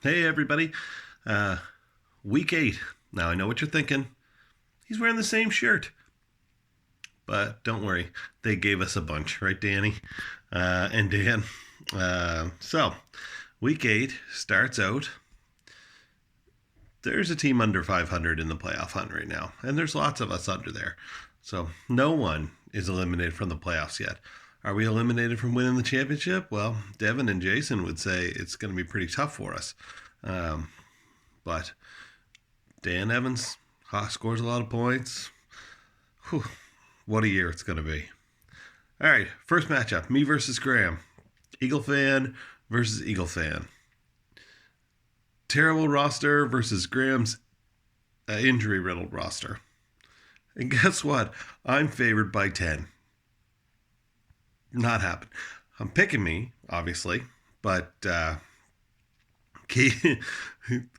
Hey, everybody. Uh, week 8. Now, I know what you're thinking. He's wearing the same shirt. But don't worry. They gave us a bunch, right, Danny? And Dan. So, week 8 starts out. There's a team under 500 in the playoff hunt right now. And there's lots of us under there. So, no one is eliminated from the playoffs yet. Are we eliminated from winning the championship? Well, Devon and Jason would say it's going to be pretty tough for us. Um, but Dan Evans scores a lot of points. Whew, what a year it's going to be. All right, first matchup, me versus Graham. Eagle fan versus Eagle fan. Terrible roster versus Graham's injury-riddled roster. And guess what? I'm favored by 10. Not happening. I'm picking me, obviously, but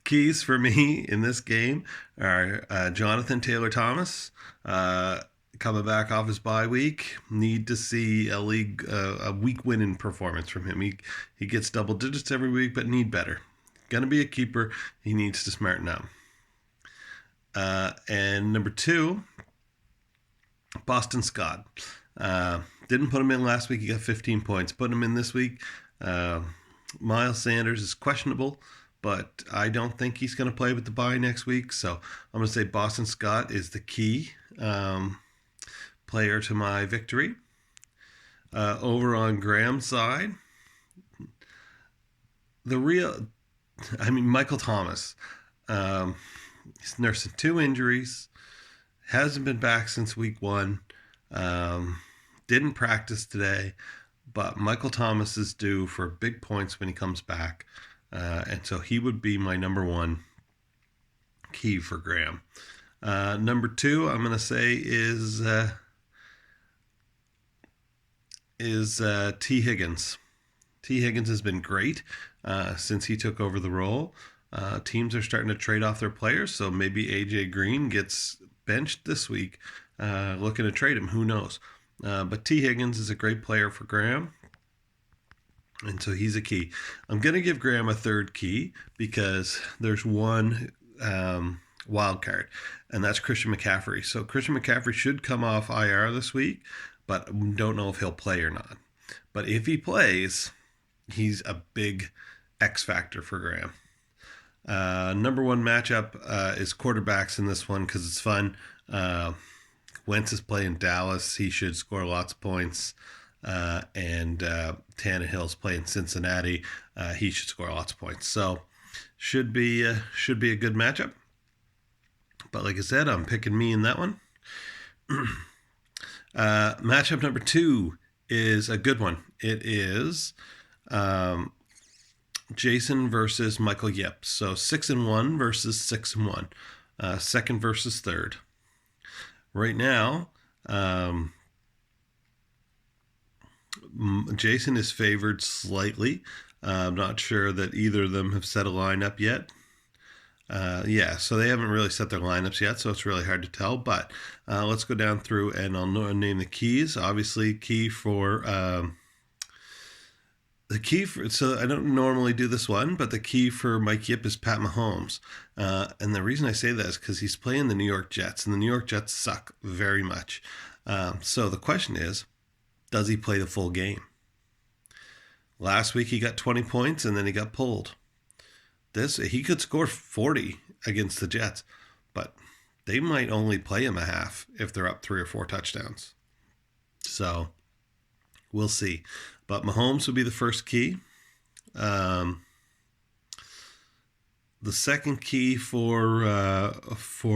keys for me in this game are Jonathan Taylor Thomas. Coming back off his bye week, need to see a week winning performance from him. He gets double digits every week, but need better. Gonna be a keeper. He needs to smarten up. And number 2, Boston Scott. Didn't put him in last week. He got 15 points. Put him in this week. Miles Sanders is questionable, but I don't think he's going to play with the bye next week. So I'm going to say Boston Scott is the key player to my victory. Over on Graham's side, Michael Thomas. He's nursing 2 injuries. Hasn't been back since week 1. Didn't practice today, but Michael Thomas is due for big points when he comes back. And so he would be my number 1 key for Graham. Number 2, I'm going to say is T. Higgins. T. Higgins has been great since he took over the role. Teams are starting to trade off their players, so maybe AJ Green gets benched this week. Looking to trade him, who knows? But T. Higgins is a great player for Graham, and so he's a key. I'm going to give Graham a 3rd key because there's one wild card, and that's Christian McCaffrey. So Christian McCaffrey should come off IR this week, but don't know if he'll play or not. But if he plays, he's a big X factor for Graham. Number 1 matchup is quarterbacks in this one because it's fun. Wentz is playing Dallas. He should score lots of points. And Tannehill's playing Cincinnati. He should score lots of points. So should be a good matchup. But like I said, I'm picking me in that one. Matchup number 2 is a good one. It is Jason versus Michael Yip. So 6-1 versus 6-1. Second versus third. Right now, Jason is favored slightly. I'm not sure that either of them have set a lineup yet. So they haven't really set their lineups yet, so it's really hard to tell. But let's go down through and I'll name the keys. Obviously, so I don't normally do this one, but the key for Mike Yip is Pat Mahomes. And the reason I say that is because he's playing the New York Jets, and the New York Jets suck very much. So the question is, does he play the full game? Last week he got 20 points, and then he got pulled. He could score 40 against the Jets, but they might only play him a half if they're up 3 or 4 touchdowns. So we'll see. But Mahomes would be the first key. The second key for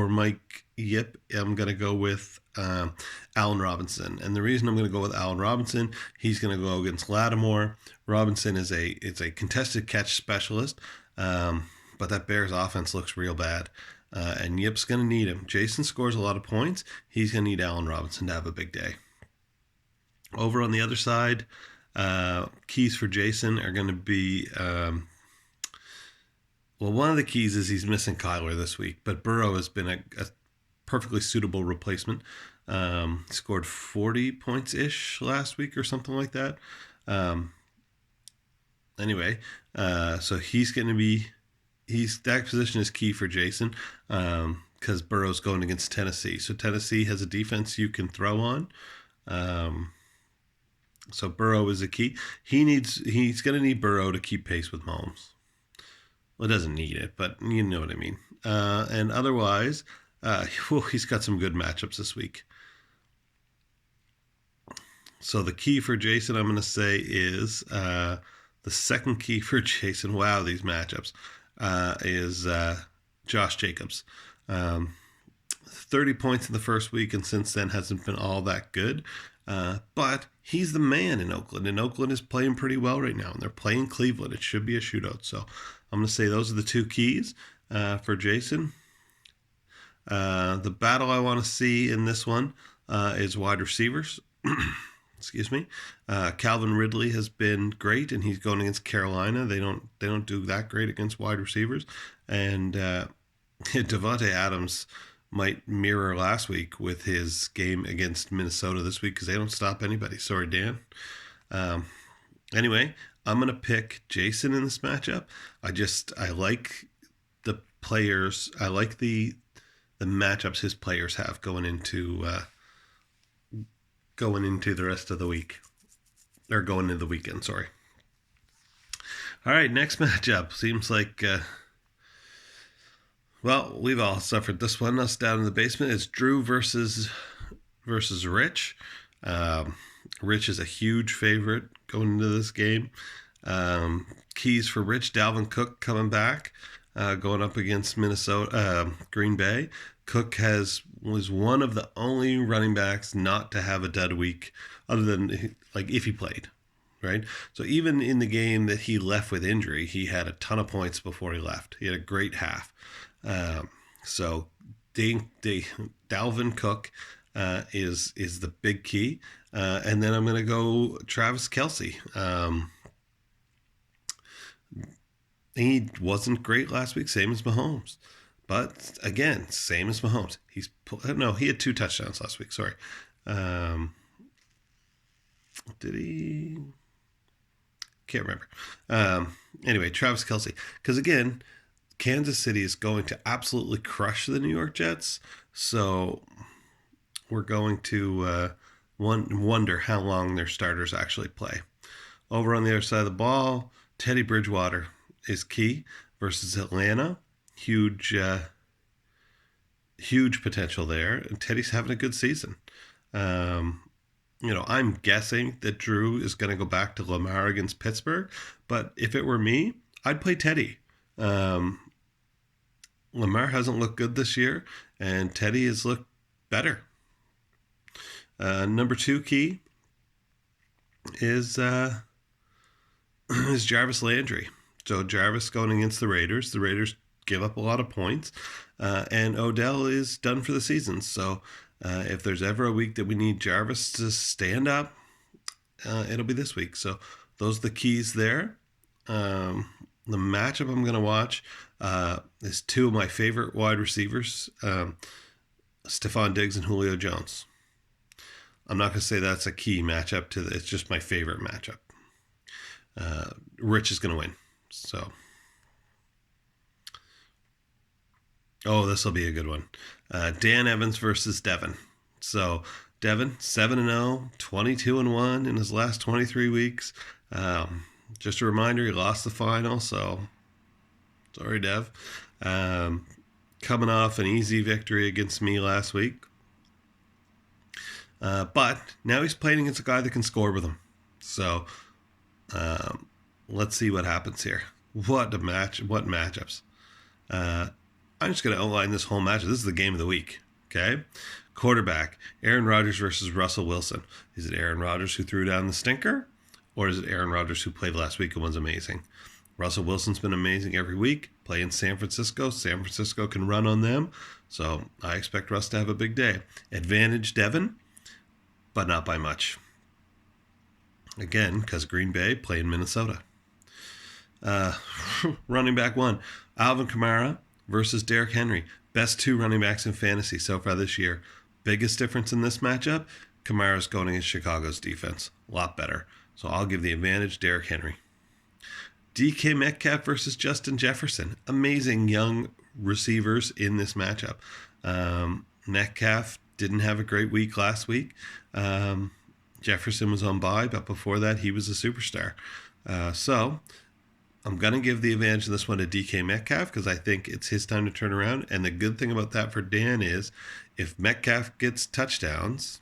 Mike Yip, I'm going to go with Allen Robinson. And the reason I'm going to go with Allen Robinson, he's going to go against Lattimore. Robinson is a contested catch specialist, but that Bears offense looks real bad. And Yip's going to need him. Jason scores a lot of points. He's going to need Allen Robinson to have a big day. Over on the other side, keys for Jason are going to be, one of the keys is he's missing Kyler this week, but Burrow has been a perfectly suitable replacement. Scored 40 points-ish last week or something like that. So he's going to be that position is key for Jason because Burrow's going against Tennessee. So Tennessee has a defense you can throw on. So Burrow is a key. He's going to need Burrow to keep pace with Mahomes. Well, it doesn't need it, but you know what I mean. And otherwise, he's got some good matchups this week. So the key for Jason, I'm going to say, is the second key for Jason. Wow, these matchups is Josh Jacobs. 30 points in the first week, and since then hasn't been all that good. But he's the man in Oakland, and Oakland is playing pretty well right now, and they're playing Cleveland. It should be a shootout. So I'm going to say those are the two keys for Jason. The battle I want to see in this one is wide receivers. Excuse me. Calvin Ridley has been great, and he's going against Carolina. They don't do that great against wide receivers, and Devontae Adams might mirror last week with his game against Minnesota this week because they don't stop anybody. Sorry, Dan. Anyway, I'm gonna pick Jason in this matchup. I like the players. I like the matchups his players have going into the rest of the week, or going into the weekend. Sorry. All right, next matchup seems like. Well, we've all suffered this one. Us down in the basement. It's Drew versus Rich. Rich is a huge favorite going into this game. Keys for Rich: Dalvin Cook coming back, going up against Green Bay. Cook was one of the only running backs not to have a dud week, other than like if he played, right? So even in the game that he left with injury, he had a ton of points before he left. He had a great half. So Dalvin Cook is the big key, and then I'm going to go Travis Kelce. He wasn't great last week, same as Mahomes. But again, same as Mahomes. He had 2 touchdowns last week. Sorry. Did he? Can't remember. Anyway, Travis Kelce. Because again, Kansas City is going to absolutely crush the New York Jets. So we're going to wonder how long their starters actually play. Over on the other side of the ball, Teddy Bridgewater is key versus Atlanta. Huge potential there. And Teddy's having a good season. I'm guessing that Drew is going to go back to Lamar against Pittsburgh. But if it were me, I'd play Teddy. Lamar hasn't looked good this year, and Teddy has looked better. Number 2 key is Jarvis Landry. So Jarvis going against the Raiders. The Raiders give up a lot of points, and Odell is done for the season. So if there's ever a week that we need Jarvis to stand up, it'll be this week. So those are the keys there. The matchup I'm going to watch is 2 of my favorite wide receivers, Stephon Diggs and Julio Jones. I'm not going to say that's a key matchup it's just my favorite matchup. Rich is going to win. So, this will be a good one. Dan Evans versus Devon. So Devon 7-0, 22-1 in his last 23 weeks. Just a reminder, he lost the final, so sorry, Dev. Coming off an easy victory against me last week. But now he's playing against a guy that can score with him. So let's see what happens here. What matchups. I'm just going to outline this whole match. This is the game of the week, okay? Quarterback, Aaron Rodgers versus Russell Wilson. Is it Aaron Rodgers who threw down the stinker? Or is it Aaron Rodgers who played last week and was amazing? Russell Wilson's been amazing every week. Playing San Francisco. San Francisco can run on them. So I expect Russ to have a big day. Advantage Devon, but not by much. Again, because Green Bay playing Minnesota. Running back 1, Alvin Kamara versus Derrick Henry. Best 2 running backs in fantasy so far this year. Biggest difference in this matchup, Kamara's going against Chicago's defense. A lot better. So I'll give the advantage Derrick Henry. DK Metcalf versus Justin Jefferson. Amazing young receivers in this matchup. Metcalf didn't have a great week last week. Jefferson was on bye, but before that, he was a superstar. So I'm going to give the advantage in this one to DK Metcalf because I think it's his time to turn around. And the good thing about that for Dan is if Metcalf gets touchdowns,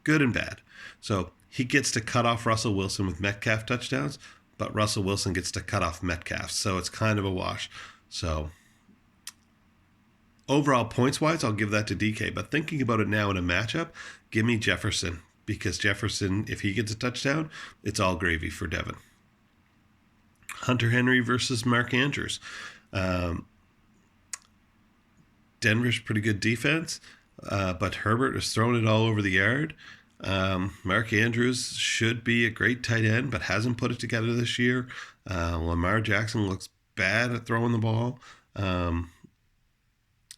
good and bad. So he gets to cut off Russell Wilson with Metcalf touchdowns, but Russell Wilson gets to cut off Metcalf. So it's kind of a wash. So overall points-wise, I'll give that to DK. But thinking about it now in a matchup, give me Jefferson. Because Jefferson, if he gets a touchdown, it's all gravy for Devon. Hunter Henry versus Mark Andrews. Denver's pretty good defense, but Herbert is throwing it all over the yard. Mark Andrews should be a great tight end, but hasn't put it together this year. Lamar Jackson looks bad at throwing the ball.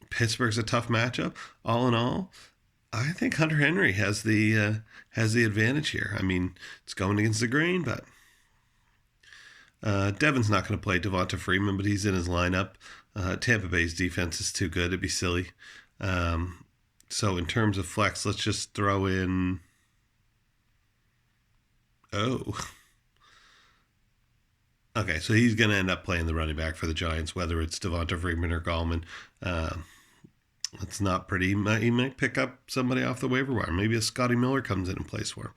Pittsburgh's a tough matchup. All in all, I think Hunter Henry has the advantage here. I mean, it's going against the grain, but Devon's not going to play Devonta Freeman, but he's in his lineup. Tampa Bay's defense is too good. It'd be silly. So in terms of flex, let's just throw in... Okay, so he's going to end up playing the running back for the Giants, whether it's Devonta Freeman or Gallman. It's not pretty. He might pick up somebody off the waiver wire. Maybe a Scotty Miller comes in and plays for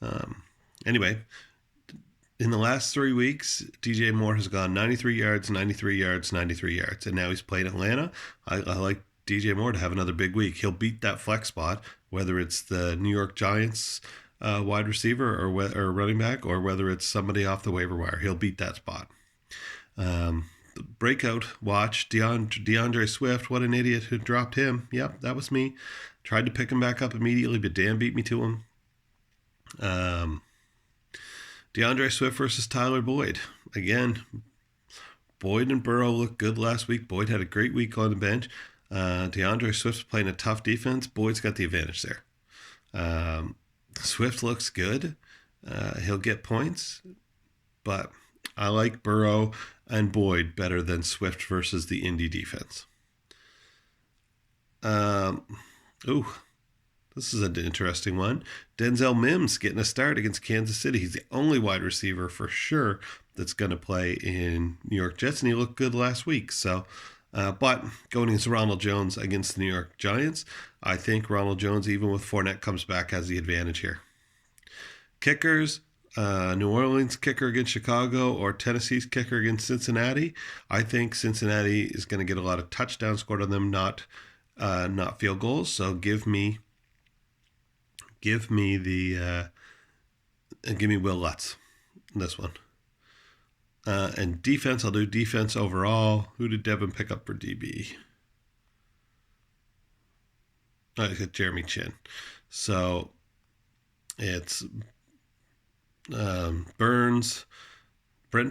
him. Anyway, in the last 3 weeks, DJ Moore has gone 93 yards, 93 yards, 93 yards. And now he's played Atlanta. I like DJ Moore to have another big week. He'll beat that flex spot, whether it's the New York Giants wide receiver or running back, or whether it's somebody off the waiver wire. He'll beat that spot. Breakout watch, DeAndre Swift. What an idiot who dropped him. Yep, that was me. Tried to pick him back up immediately, but Dan beat me to him. DeAndre Swift versus Tyler Boyd. Again, Boyd and Burrow looked good last week. Boyd had a great week on the bench. DeAndre Swift's playing a tough defense. Boyd's got the advantage there. Swift looks good. He'll get points, but I like Burrow and Boyd better than Swift versus the Indy defense. This is an interesting one. Denzel Mims getting a start against Kansas City. He's the only wide receiver for sure that's going to play in New York Jets, and he looked good last week. So, but going against Ronald Jones against the New York Giants, I think Ronald Jones, even with Fournette comes back, has the advantage here. Kickers. New Orleans kicker against Chicago or Tennessee's kicker against Cincinnati. I think Cincinnati is going to get a lot of touchdowns scored on them, not field goals. So give me Will Lutz in this one. And defense, I'll do defense overall. Who did Devon pick up for DB? I got Jeremy Chin. So it's Brent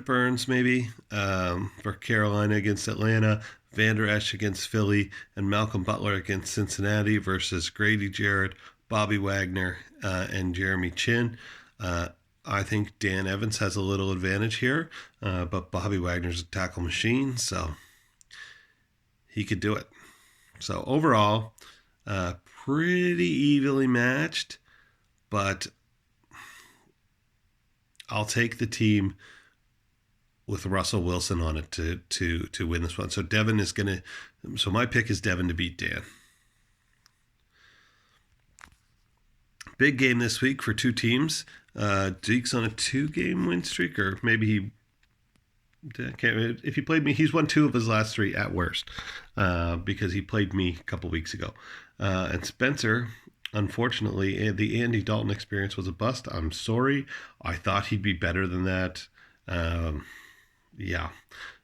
Burns maybe for Carolina against Atlanta, Vander Esch against Philly, and Malcolm Butler against Cincinnati versus Grady Jarrett, Bobby Wagner, and Jeremy Chin. I think Dan Evans has a little advantage here, but Bobby Wagner's a tackle machine, so he could do it. So overall, pretty evenly matched, but I'll take the team with Russell Wilson on it to win this one. So Devon is going to... So my pick is Devon to beat Dan. Big game this week for two teams. Deke's on a 2-game win streak, or maybe he... If he played me, he's won 2 of his last 3 at worst, because he played me a couple weeks ago. And Spencer... Unfortunately, the Andy Dalton experience was a bust. I'm sorry. I thought he'd be better than that.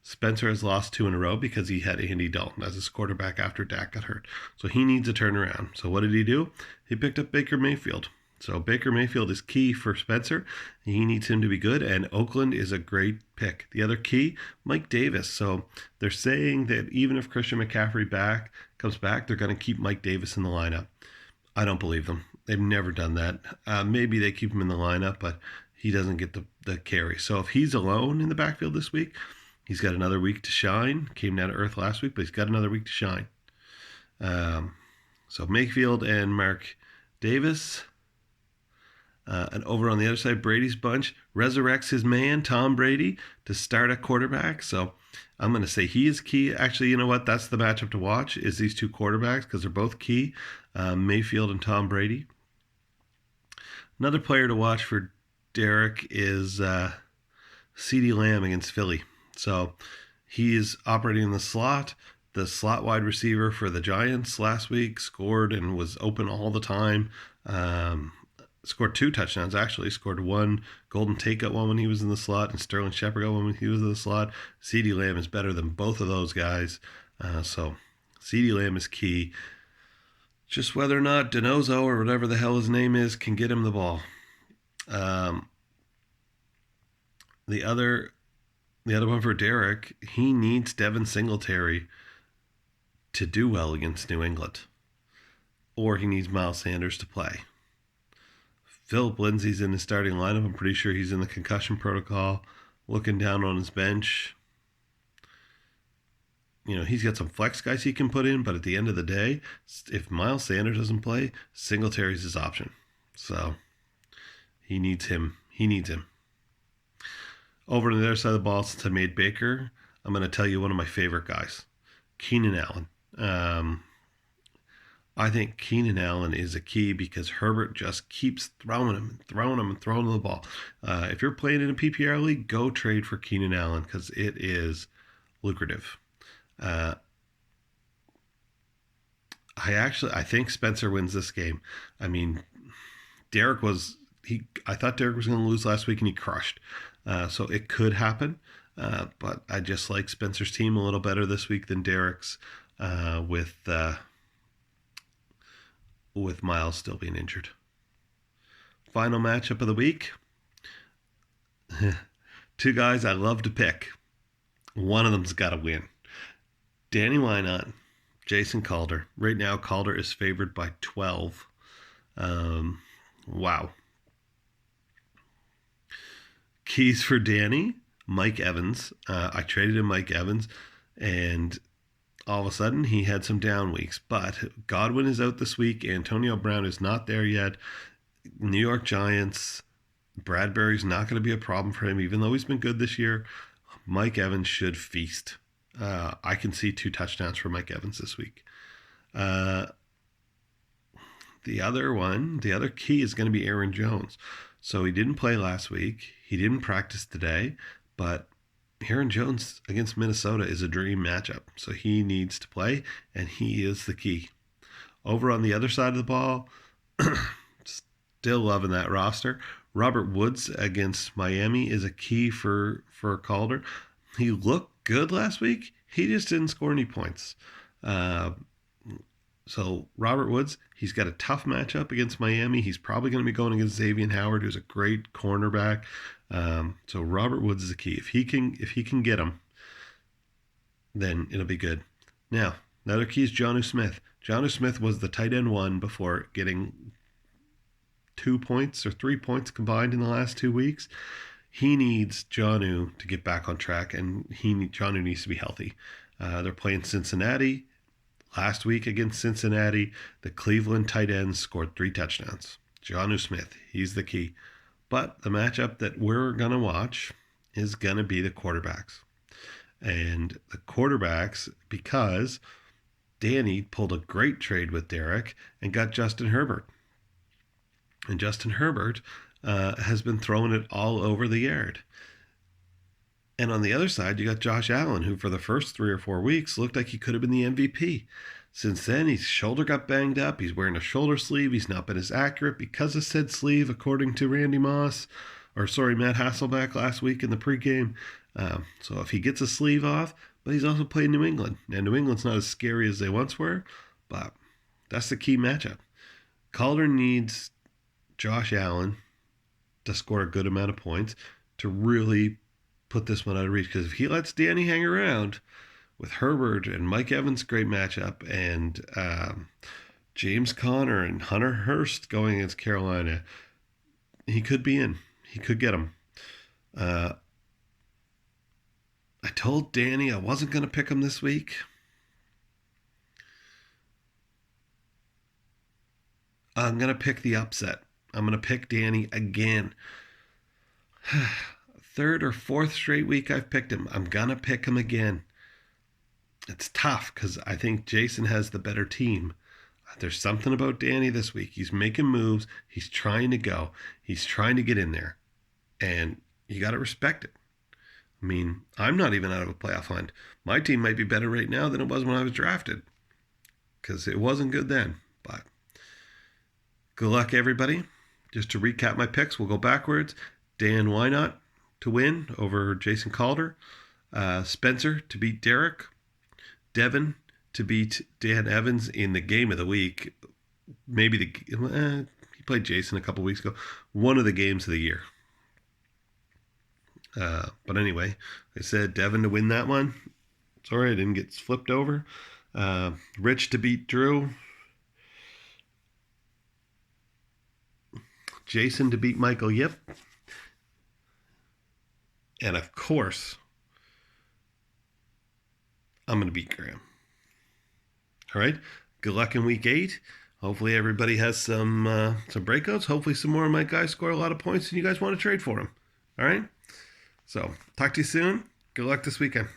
Spencer has lost 2 in a row because he had Andy Dalton as his quarterback after Dak got hurt. So he needs a turnaround. So what did he do? He picked up Baker Mayfield. So Baker Mayfield is key for Spencer. He needs him to be good, and Oakland is a great pick. The other key, Mike Davis. So they're saying that even if Christian McCaffrey comes back, they're going to keep Mike Davis in the lineup. I don't believe them. They've never done that. Maybe they keep him in the lineup, but he doesn't get the carry. So if he's alone in the backfield this week, he's got another week to shine. Came down to earth last week, but he's got another week to shine. So Mayfield and Mark Davis. And over on the other side, Brady's bunch resurrects his man, Tom Brady, to start at quarterback. So I'm going to say he is key. Actually, you know what? That's the matchup to watch, is these two quarterbacks, because they're both key, Mayfield and Tom Brady. Another player to watch for Derek is CeeDee Lamb against Philly. So he is operating in the slot. The slot wide receiver for the Giants last week scored and was open all the time. Scored 2 touchdowns, actually. Scored 1 Golden Tate got one when he was in the slot, and Sterling Shepard got one when he was in the slot. CeeDee Lamb is better than both of those guys. So CeeDee Lamb is key. Just whether or not Donoso, or whatever the hell his name is, can get him the ball. The other one for Derek, he needs Devon Singletary to do well against New England. Or he needs Miles Sanders to play. Philip Lindsay's in the starting lineup. I'm pretty sure he's in the concussion protocol, looking down on his bench. You know, he's got some flex guys he can put in, but at the end of the day, if Miles Sanders doesn't play, Singletary's his option. So he needs him. Over on the other side of the ball, since I made Baker, I'm going to tell you one of my favorite guys, Keenan Allen. I think Keenan Allen is a key because Herbert just keeps throwing him the ball. If you're playing in a PPR league, go trade for Keenan Allen because it is lucrative. I think Spencer wins this game. I mean, I thought Derek was going to lose last week and he crushed. So it could happen. But I just like Spencer's team a little better this week than Derek's, with Miles still being injured. Final matchup of the week. 2 guys I love to pick. One of them's got to win. Danny Wynot, Jason Calder. Right now, Calder is favored by 12. Wow. Keys for Danny, Mike Evans. I traded in Mike Evans, and all of a sudden he had some down weeks. But Godwin is out this week. Antonio Brown is not there yet. New York Giants, Bradbury's not going to be a problem for him, even though he's been good this year. Mike Evans should feast. I can see 2 touchdowns for Mike Evans this week. The other key is going to be Aaron Jones. So he didn't play last week. He didn't practice today, but Aaron Jones against Minnesota is a dream matchup. So he needs to play, and he is the key. Over on the other side of the ball, still loving that roster. Robert Woods against Miami is a key for Calder. He looked good last week. He just didn't score any points. So Robert Woods, he's got a tough matchup against Miami. He's probably going to be going against Xavier Howard, who's a great cornerback. So Robert Woods is the key. If he can get him, then it'll be good. Now, another key is Jonnu Smith. Jonnu Smith was the tight end 1 before getting 2 points or 3 points combined in the last 2 weeks. He needs Jonnu to get back on track, and Jonnu needs to be healthy. They're playing Cincinnati. Last week against Cincinnati, the Cleveland tight ends scored 3 touchdowns. Jonnu Smith, he's the key. But the matchup that we're going to watch is going to be the quarterbacks. And the quarterbacks, because Danny pulled a great trade with Derek and got Justin Herbert. And Justin Herbert has been throwing it all over the yard. And on the other side, you got Josh Allen, who for the first 3 or 4 weeks looked like he could have been the MVP. Since then, his shoulder got banged up. He's wearing a shoulder sleeve. He's not been as accurate because of said sleeve, according to Matt Hasselbeck last week in the pregame. So if he gets a sleeve off, but he's also playing New England. And New England's not as scary as they once were, but that's the key matchup. Calder needs Josh Allen to score a good amount of points to really put this one out of reach, because if he lets Danny hang around with Herbert and Mike Evans, great matchup, and James Conner and Hunter Hurst going against Carolina, he could be in. he could get him. I told Danny I wasn't going to pick him this week. I'm going to pick the upset. I'm going to pick Danny again. Third or fourth straight week I've picked him. I'm going to pick him again. It's tough because I think Jason has the better team. There's something about Danny this week. He's making moves. He's trying to go. He's trying to get in there. And you got to respect it. I mean, I'm not even out of a playoff hunt. My team might be better right now than it was when I was drafted because it wasn't good then. But good luck, everybody. Just to recap my picks, we'll go backwards. Dan Wynot to win over Jason Calder. Spencer to beat Derek. Devon to beat Dan Evans in the game of the week. Maybe he played Jason a couple weeks ago. One of the games of the year. But anyway, I said Devon to win that one. Sorry, I didn't get flipped over. Rich to beat Drew. Jason to beat Michael Yip. And of course, I'm going to beat Graham. All right. Good luck in week 8. Hopefully everybody has some breakouts. Hopefully some more of my guys score a lot of points and you guys want to trade for them. All right. So talk to you soon. Good luck this weekend.